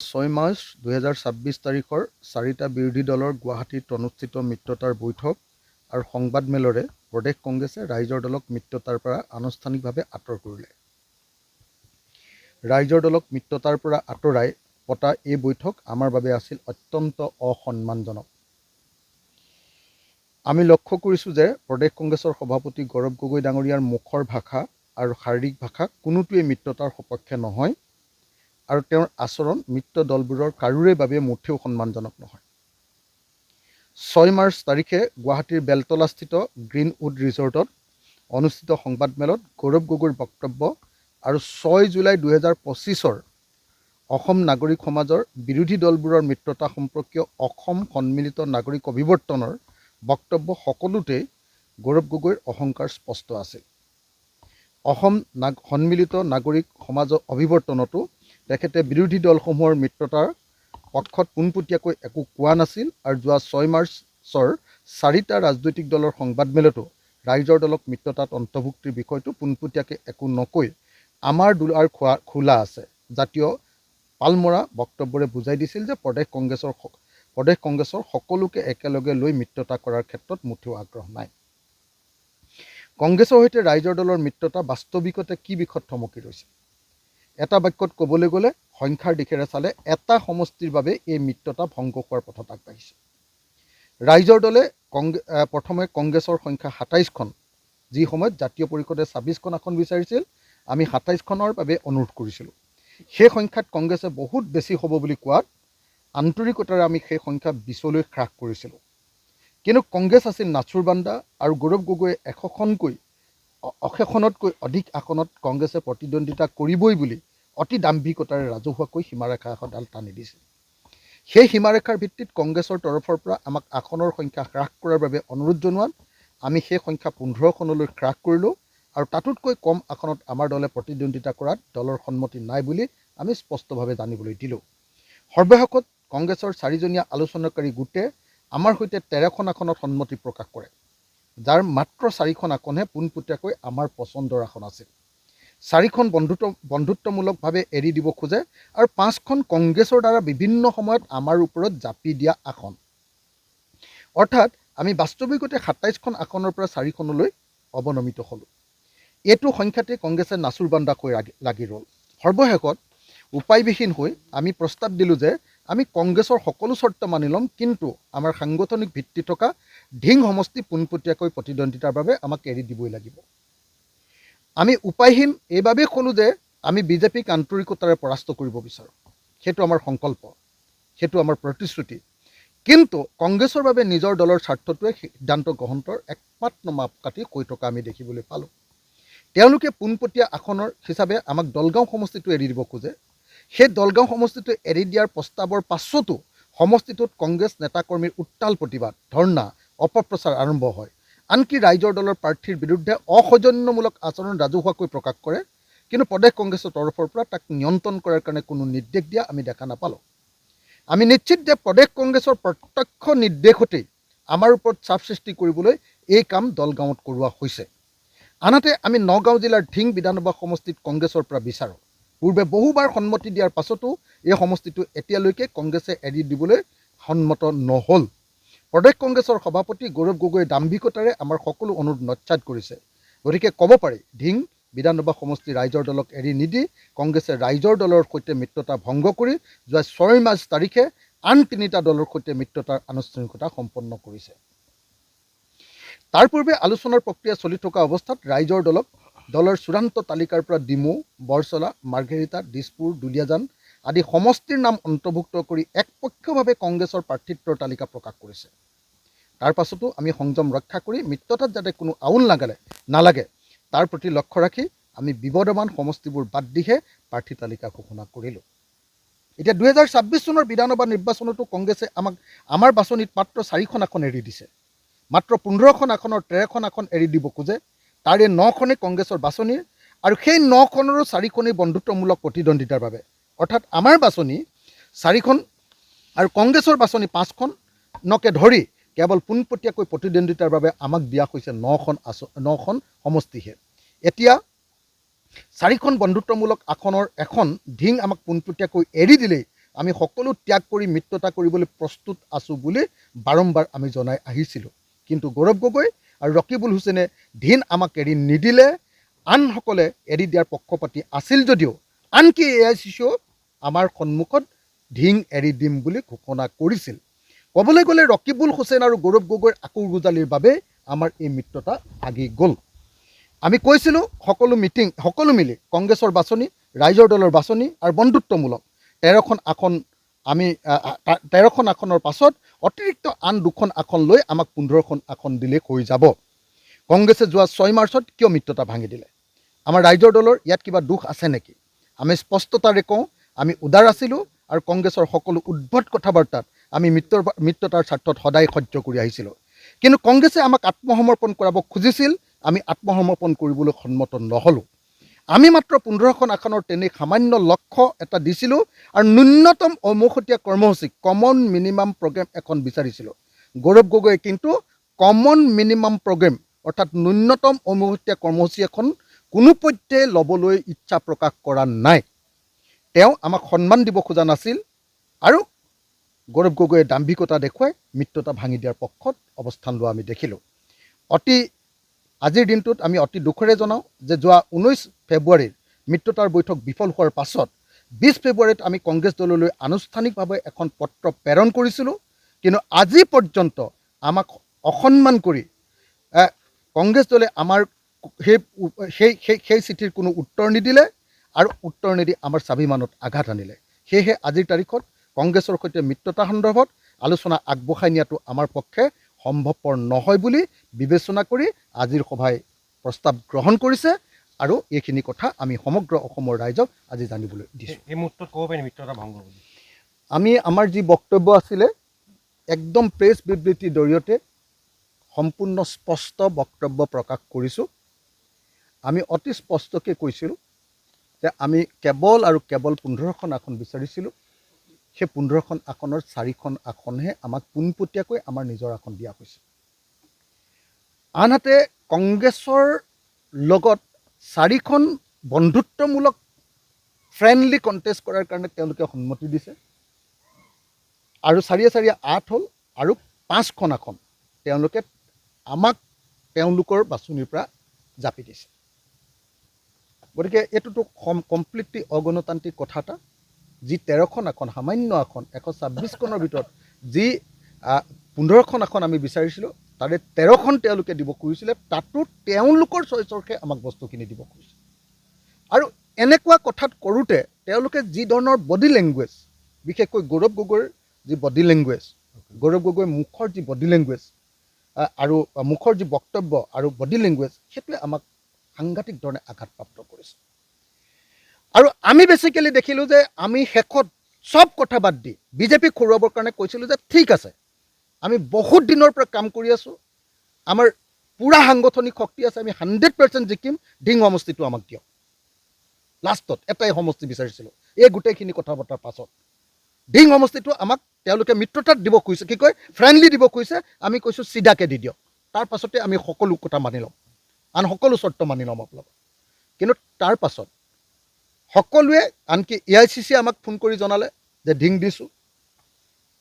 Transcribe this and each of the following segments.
6 March 2026 তাৰিখৰ 4টা বিৰোধী দলৰ গুৱাহাটীত অনুষ্ঠিত মিত্ৰতাৰ বৈঠক আৰু সংবাদমেলৰে প্ৰদেশ কংগ্ৰেছে ৰাইজৰ দলক মিত্ৰতাৰ পৰা আনুষ্ঠানিকভাৱে আঁতৰ কৰিলে। ৰাইজৰ দলক মিত্ৰতাৰ পৰা আঁতৰাই পতা এই বৈঠক আমাৰ বাবে আছিল অত্যন্ত অসন্মানজনক। আমি লক্ষ্য কৰিছোঁ যে প্ৰদেশ কংগ্ৰেছৰ সভাপতি গৌৰৱ গগৈ ডাঙৰীয়াৰ মুখৰ ভাষা আৰু শাৰীৰিক ভাষা কোনোটোৱেই মিত্ৰতাৰ সপক্ষে নহয় আৰু তেওঁৰ আচৰণ মিত্ৰ দলবোৰৰ কাৰোৰে বাবে মুঠেও সন্মানজনক নহয়। 6 মাৰ্চ তাৰিখে গুৱাহাটীৰ বেলতলাস্থিত গ্ৰীণউড ৰিজৰ্টত অনুষ্ঠিত সংবাদমেলত গৌৰৱ গগৈৰ বক্তব্য আৰু 6 জুলাই 2025 অসম নাগৰিক সমাজৰ বিৰোধী দলবোৰৰ মিত্ৰতা সম্পৰ্কীয় অসম সন্মিলিত নাগৰিক অভিৱৰ্তনৰ বক্তব্য সকলোতেই গৌৰৱ গগৈৰ অহংকাৰ স্পষ্ট আছিল। অসম সন্মিলিত নাগৰিক সমাজৰ অভিৱৰ্তনতো তেখেতে বিৰোধী দলসমূহৰ মিত্ৰতাৰ পক্ষত পোনপটীয়াকৈ একো কোৱা নাছিল আৰু যোৱা 6 মাৰ্চৰ 4টা ৰাজনৈতিক দলৰ সংবাদমেলতো ৰাইজৰ দলক মিত্ৰতাত অন্তৰ্ভুক্তিৰ বিষয়টো পোনপটীয়াকৈ একো নকৈ আমাৰ দুৱাৰ খোলা আছে জাতীয় পালমৰা বক্তব্যৰে বুজাই দিছিল যে প্ৰদেশ কংগ্ৰেছৰ সকলোকে একেলগে লৈ মিত্ৰতা কৰাৰ ক্ষেত্ৰত মুঠেও আগ্ৰহ নাই। কংগ্ৰেছৰ সৈতে ৰাইজৰ দলৰ মিত্ৰতা বাস্তৱিকতে কি বিষত থমকি ৰৈছে? এটা বাক্যত ক'বলৈ গ'লে সংখ্যাৰ দিশেৰে চালে এটা সমষ্টিৰ বাবে এই মিত্ৰতা ভংগ হোৱাৰ পথত আগবাঢ়িছে। ৰাইজৰ দলে প্ৰথমে কংগ্ৰেছৰ সংখ্যা 27খন, যি সময়ত জাতীয় পৰিষদে 26খন আসন বিচাৰিছিল, আমি 27খনৰ বাবে অনুৰোধ কৰিছিলোঁ। সেই সংখ্যাত কংগ্ৰেছে বহুত বেছি হ'ব বুলি কোৱাত আন্তৰিকতাৰে আমি সেই সংখ্যা 20লৈ হ্ৰাস কৰিছিলোঁ। কিন্তু কংগ্ৰেছ আছিল নাচুৰবান্দা আৰু গৌৰৱ গগৈয়ে 100খনতকৈ অধিক আসনত কংগ্ৰেছে প্ৰতিদ্বন্দ্বিতা কৰিবই বুলি অতি দাম্ভিকতাৰে ৰাজহুৱাকৈ সীমাৰেখা এডাল টানি দিছিল। সেই সীমাৰেখাৰ ভিত্তিত কংগ্ৰেছৰ তৰফৰ পৰা আমাক আসনৰ সংখ্যা হ্ৰাস কৰাৰ বাবে অনুৰোধ জনোৱাত আমি সেই সংখ্যা 15খনলৈ হ্ৰাস কৰিলোঁ আৰু তাতোতকৈ কম আসনত আমাৰ দলে প্ৰতিদ্বন্দ্বিতা কৰাত দলৰ সন্মতি নাই বুলি আমি স্পষ্টভাৱে জানিবলৈ দিলোঁ। সৰ্বশেষত কংগ্ৰেছৰ 4জনীয়া আলোচনাকাৰী গোটে আমাৰ সৈতে 13খন আসনত সন্মতি প্ৰকাশ কৰে, যাৰ মাত্ৰ 4খন আসনহে পোনপটীয়াকৈ আমাৰ পচন্দৰ আসন আছিল। 4খন বন্ধুত্বমূলকভাৱে এৰি দিব খোজে আৰু 5খন কংগ্ৰেছৰ দ্বাৰা বিভিন্ন সময়ত আমাৰ ওপৰত জাপি দিয়া আসন। অৰ্থাৎ আমি বাস্তৱিকতে 27খন আসনৰ পৰা 4খনলৈ অৱনমিত হ'লোঁ। এইটো সংখ্যাতে কংগ্ৰেছে নাচুৰবান্দাকৈ লাগি ৰ'ল। সৰ্বশেষত উপায়বিহীন হৈ আমি প্ৰস্তাৱ দিলোঁ যে আমি কংগ্ৰেছৰ সকলো চৰ্ত মানি ল'ম, কিন্তু আমাৰ সাংগঠনিক ভিত্তি থকা ধিং সমষ্টি পোনপটীয়াকৈ প্ৰতিদ্বন্দ্বিতাৰ বাবে আমাক এৰি দিবই লাগিব। আমি উপায়হীন এইবাবেই ক'লোঁ যে আমি বিজেপিক আন্তৰিকতাৰে পৰাস্ত কৰিব বিচাৰোঁ। সেইটো আমাৰ সংকল্প, সেইটো আমাৰ প্ৰতিশ্ৰুতি। কিন্তু কংগ্ৰেছৰ বাবে নিজৰ দলৰ স্বাৰ্থটোৱে সিদ্ধান্ত গ্ৰহণৰ একমাত্ৰ মাপকাঠি হৈ থকা আমি দেখিবলৈ পালোঁ। তেওঁলোকে পোনপটীয়া আসনৰ হিচাপে আমাক দলগাঁও সমষ্টিটো এৰি দিব খোজে। সেই দলগাঁও সমষ্টিটো এৰি দিয়াৰ প্ৰস্তাৱৰ পাছতো সমষ্টিটোত কংগ্ৰেছ নেতাকৰ্মীৰ উত্তাল প্ৰতিবাদ, ধৰ্ণা, অপপ্ৰচাৰ আৰম্ভ হয়। আনকি ৰাইজৰ দলৰ প্ৰাৰ্থীৰ বিৰুদ্ধে অসৌজন্যমূলক আচৰণ ৰাজহুৱাকৈ প্ৰকাশ কৰে, কিন্তু প্ৰদেশ কংগ্ৰেছৰ তৰফৰ পৰা তাক নিয়ন্ত্ৰণ কৰাৰ কাৰণে কোনো নিৰ্দেশ দিয়া আমি দেখা নাপালোঁ। আমি নিশ্চিত যে প্ৰদেশ কংগ্ৰেছৰ প্ৰত্যক্ষ নিৰ্দেশতেই আমাৰ ওপৰত চাপ সৃষ্টি কৰিবলৈ এই কাম দলগাঁৱত কৰোৱা হৈছে। আনহাতে আমি নগাঁও জিলাৰ ধিং বিধানসভা সমষ্টিত কংগ্ৰেছৰ পৰা বিচাৰোঁ। পূৰ্বে বহুবাৰ সন্মতি দিয়াৰ পাছতো এই সমষ্টিটো এতিয়ালৈকে কংগ্ৰেছে এৰি দিবলৈ সন্মত নহ'ল। প্ৰদেশ কংগ্ৰেছৰ সভাপতি গৌৰৱ গগৈয়ে দাম্ভিকতাৰে আমাৰ সকলো অনুৰোধ নস্যাৎ কৰিছে। গতিকে ক'ব পাৰি, ধিং বিধানসভা সমষ্টি ৰাইজৰ দলক এৰি নিদি কংগ্ৰেছে ৰাইজৰ দলৰ সৈতে মিত্ৰতা ভংগ কৰি যোৱা 6 মাৰ্চ তাৰিখে আন 3টা দলৰ সৈতে মিত্ৰতাৰ আনুষ্ঠানিকতা সম্পন্ন কৰিছে। তাৰ পূৰ্বে আলোচনাৰ প্ৰক্ৰিয়া চলি থকা অৱস্থাত ৰাইজৰ দলক দলৰ চূড়ান্ত তালিকাৰ পৰা ডিমৌ, বৰছলা, মাৰ্ঘেৰিটা, দিছপুৰ, দুলীয়াজান আদি সমষ্টিৰ নাম অন্তৰ্ভুক্ত কৰি একপক্ষীয়ভাৱে কংগ্ৰেছৰ প্ৰাৰ্থিত্বৰ তালিকা প্ৰকাশ কৰিছে। তাৰ পাছতো আমি সংযম ৰক্ষা কৰি মিত্ৰতাত যাতে কোনো আউল নালাগে তাৰ প্ৰতি লক্ষ্য ৰাখি আমি বিবদমান সমষ্টিবোৰ বাদ দিহে প্ৰাৰ্থী তালিকা ঘোষণা কৰিলোঁ। এতিয়া 2026 চনৰ বিধানসভা নিৰ্বাচনতো কংগ্ৰেছে আমাৰ বাছনিত মাত্ৰ 4খন আসন এৰি দিছে। মাত্ৰ 15খন আসনৰ 13খন আসন এৰি দিব খোজে। তাৰে 9খনেই কংগ্ৰেছৰ বাছনিৰ আৰু সেই 9খনৰো 4খনেই বন্ধুত্বমূলক প্ৰতিদ্বন্দ্বিতাৰ বাবে। অৰ্থাৎ আমাৰ বাছনি 4খন আৰু কংগ্ৰেছৰ বাছনি 5খনকে ধৰি কেৱল পোনপটীয়াকৈ প্ৰতিদ্বন্দ্বিতাৰ বাবে আমাক দিয়া হৈছে 9খন সমষ্টিহে। এতিয়া 4খন বন্ধুত্বমূলক আসনৰ এখন ধিং আমাক পোনপটীয়াকৈ এৰি দিলেই আমি সকলো ত্যাগ কৰি মিত্ৰতা কৰিবলৈ প্ৰস্তুত আছোঁ বুলি বাৰম্বাৰ আমি জনাই আহিছিলোঁ। কিন্তু গৌৰৱ গগৈ আৰু ৰকিবুল হুছেইনে দিন আমাক এৰি নিদিলে। আনসকলে এৰি দিয়াৰ পক্ষপাতি আছিল যদিও আনকি AICCও আমাৰ সন্মুখত ধিং এৰি দিম বুলি ঘোষণা কৰিছিল। ক'বলৈ গ'লে ৰকিবুল হুছেইন আৰু গৌৰৱ গগৈৰ আকুৰগুজালিৰ বাবে আমাৰ এই মিত্ৰতা ভাগি গ'ল। আমি কৈছিলোঁ সকলো মিলি কংগ্ৰেছৰ বাছনি, ৰাইজৰ দলৰ বাছনি আৰু বন্ধুত্বমূলক 13খন আসন আমি 13খন আসনৰ পাছত অতিৰিক্ত আন 2খন আসন লৈ আমাক 15খন আসন দিলে হৈ যাব। কংগ্ৰেছে যোৱা 6 মাৰ্চত কিয় মিত্ৰতা ভাঙি দিলে? আমাৰ ৰাইজৰ দলৰ ইয়াত কিবা দোষ আছে নেকি? আমি স্পষ্টতাৰে কওঁ, আমি উদাৰ আছিলোঁ আৰু কংগ্ৰেছৰ সকলো উদ্ভট কথা বাৰ্তাত আমি মিত্ৰতাৰ স্বাৰ্থত সদায় সহ্য কৰি আহিছিলোঁ। কিন্তু কংগ্ৰেছে আমাক আত্মসমৰ্পণ কৰাব খুজিছিল, আমি আত্মসমৰ্পণ কৰিবলৈ সন্মত নহ'লোঁ। আমি মাত্ৰ 15খন আসনৰ তেনে সামান্য লক্ষ্য এটা দিছিলোঁ আৰু ন্যূনতম ঔমসতীয়া কৰ্মসূচী কমন মিনিমাম প্ৰগ্ৰেম এখন বিচাৰিছিলোঁ। গৌৰৱ গগৈয়ে কিন্তু কমন মিনিমাম প্ৰগ্ৰেম অৰ্থাৎ ন্যূনতম ঔমসতীয়া কৰ্মসূচী এখন কোনোপধ্যে ল'বলৈ ইচ্ছা প্ৰকাশ কৰা নাই। তেওঁ আমাক সন্মান দিব খোজা নাছিল আৰু গৌৰৱ গগৈয়ে দাম্ভিকতা দেখুৱাই মিত্ৰতা ভাঙি দিয়াৰ পক্ষত অৱস্থান লোৱা আমি দেখিলোঁ। আজিৰ দিনটোত আমি অতি দুখেৰে জনাওঁ যে যোৱা 19 ফেব্ৰুৱাৰীৰ মিত্ৰতাৰ বৈঠক বিফল হোৱাৰ পাছত 20 ফেব্ৰুৱাৰীত আমি কংগ্ৰেছ দললৈ আনুষ্ঠানিকভাৱে এখন পত্ৰ প্ৰেৰণ কৰিছিলোঁ। কিন্তু আজি পৰ্যন্ত আমাক অসন্মান কৰি কংগ্ৰেছ দলে আমাৰ সেই চিঠিৰ কোনো উত্তৰ নিদিলে আৰু উত্তৰ নিদি আমাৰ স্বাভিমানত আঘাত আনিলে। সেয়েহে আজিৰ তাৰিখত কংগ্ৰেছৰ সৈতে মিত্ৰতা সন্দৰ্ভত আলোচনা আগবঢ়াই নিয়াটো আমাৰ পক্ষে সম্ভৱপৰ নহয় বুলি বিবেচনা কৰি আজিৰ সভাই প্ৰস্তাৱ গ্ৰহণ কৰিছে আৰু এইখিনি কথা আমি সমগ্ৰ অসমৰ ৰাইজক আজি জানিবলৈ দিছোঁ। এই মুহূৰ্তত ক'ব পাৰি মিত্ৰতা ভংগ বুলি আমি আমাৰ যি বক্তব্য আছিলে একদম প্ৰেছ বিবৃতিৰ জৰিয়তে সম্পূৰ্ণ স্পষ্ট বক্তব্য প্ৰকাশ কৰিছোঁ। আমি অতি স্পষ্টকৈ কৈছিলোঁ যে আমি কেৱল 15খন আসন বিচাৰিছিলোঁ। সেই 15খন আসনৰ 4খন আসনহে আমাক পোনপটীয়াকৈ আমাৰ নিজৰ আসন দিয়া হৈছে। আনহাতে কংগ্ৰেছৰ লগত 4খন বন্ধুত্বমূলক ফ্ৰেণ্ডলি কণ্টেষ্ট কৰাৰ কাৰণে তেওঁলোকে সন্মতি দিছে আৰু 4 8 হ'ল আৰু 5খন আসন তেওঁলোকে আমাক তেওঁলোকৰ বাছনিৰ পৰা জাপি দিছে। গতিকে এইটোতো কমপ্লিটলি অগণতান্ত্ৰিক কথা এটা। যি 13খন আসন সামান্য আসন 126খনৰ ভিতৰত যি 15খন আসন আমি বিচাৰিছিলোঁ তাৰে 13খন তেওঁলোকে দিব খুজিছিলে, তাতো তেওঁলোকৰ চইচৰহে আমাক বস্তুখিনি দিব খুজিছে। আৰু এনেকুৱা কথাত কৰোঁতে তেওঁলোকে যি ধৰণৰ বডি লেংগুৱেজ, বিশেষকৈ গৌৰৱ গগৈৰ যি বডি লেংগুৱেজ, গৌৰৱ গগৈৰ মুখৰ যি বডি লেংগুৱেজ আৰু মুখৰ যি বক্তব্য আৰু বডি লেংগুৱেজ, সেইটোৱে আমাক সাংঘাতিক ধৰণে আঘাতপ্ৰাপ্ত কৰিছে। আৰু আমি বেচিকেলি দেখিলোঁ যে আমি শেষত চব কথা বাদ দি বিজেপিক হৰুৱাবৰ কাৰণে কৈছিলোঁ যে ঠিক আছে, আমি বহুত দিনৰ পৰা কাম কৰি আছোঁ, আমাৰ পূৰা সাংগঠনিক শক্তি আছে, আমি 100% জিকিম, ধিং সমষ্টিটো আমাক দিয়ক। লাষ্টত এটাই সমষ্টি বিচাৰিছিলোঁ। এই গোটেইখিনি কথা বতৰাৰ পাছত ধিং সমষ্টিটো আমাক তেওঁলোকে মিত্ৰতাত দিব খুজিছে, কি কয় ফ্ৰেণ্ডলি দিব খুজিছে। আমি কৈছোঁ চিধাকৈ দি দিয়ক, তাৰ পাছতে আমি সকলো কথা মানি ল'ম, আন সকলো চৰ্ত মানি ল'ম আপোনালোকক। কিন্তু তাৰ পাছত সকলোৱে আনকি AICC আমাক ফোন কৰি জনালে যে ধিং দিছোঁ,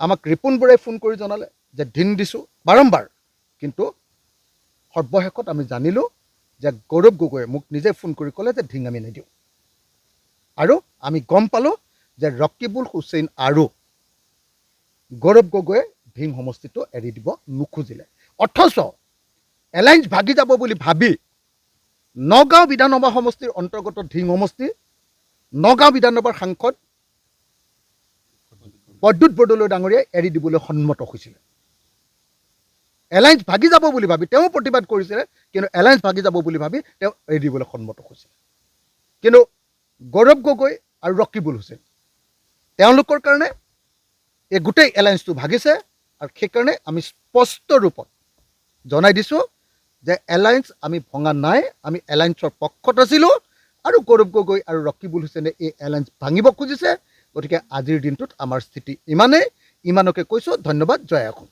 আমাক ৰিপুণ বৰাই ফোন কৰি জনালে যে ধিং দিছোঁ বাৰম্বাৰ। কিন্তু সৰ্বশেষত আমি জানিলোঁ যে গৌৰৱ গগৈয়ে মোক নিজে ফোন কৰি ক'লে যে ধিং আমি নিদিওঁ। আৰু আমি গম পালোঁ যে ৰকিবুল হুছেইন আৰু গৌৰৱ গগৈয়ে ধিং সমষ্টিটো এৰি দিব নোখোজিলে। অথচ এলায়েন্স ভাগি যাব বুলি ভাবি নগাঁও বিধানসভা সমষ্টিৰ অন্তৰ্গত ধিং সমষ্টি নগাঁও বিধানসভাৰ সাংসদ প্ৰদ্যুৎ বৰদলৈ ডাঙৰীয়াই এৰি দিবলৈ সন্মত হৈছিলে। এলায়েন্স ভাগি যাব বুলি ভাবি তেওঁ প্ৰতিবাদ কৰিছিলে, কিন্তু এলায়েন্স ভাগি যাব বুলি ভাবি তেওঁ এৰি দিবলৈ সন্মত হৈছিলে। কিন্তু গৌৰৱ গগৈ আৰু ৰকিবুল হুছেইন তেওঁলোকৰ কাৰণে এই গোটেই এলায়েন্সটো ভাগিছে। আৰু সেইকাৰণে আমি স্পষ্ট ৰূপত জনাই দিছোঁ যে এলায়েন্স আমি ভঙা নাই, আমি এলায়েন্সৰ পক্ষত আছিলোঁ আৰু গৌৰৱ গগৈ আৰু ৰকিবুল হুছেইনে এই এলায়েন্স ভাঙিব খুজিছে। গতিকে আজিৰ দিনটোত আমাৰ স্থিতি ইমানেই, ইমানকে কৈছোঁ। ধন্যবাদ। জয় অসম।